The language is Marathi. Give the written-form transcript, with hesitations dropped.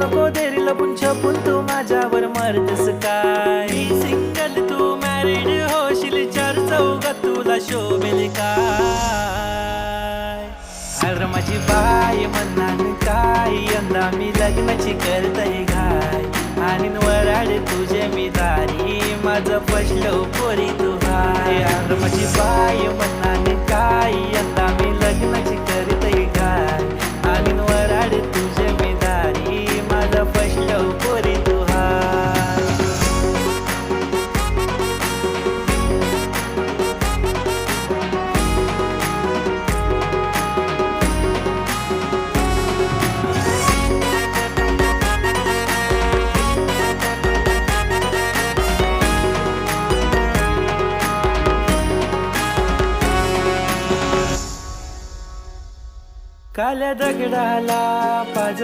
नको देरी लपून छपून तू माझ्यावर मरतेस काय? मी सिंगल तू मॅरिड होशील चार चौघात तुला शोभेल काय? अरे माझी बाई म्हणणार काय यंदा मी लग्नाची करतय घाय आणि वराड तुझे मी दारी माझं फसलो पोरी तू हाय. अरे माझी बाई म्हणणार काय यंदा मी लग्नाची करतय घाय आणि वराड तुझे मी दारी माझं फसलो पोरी तू हाय. काल्या दगडाला पाज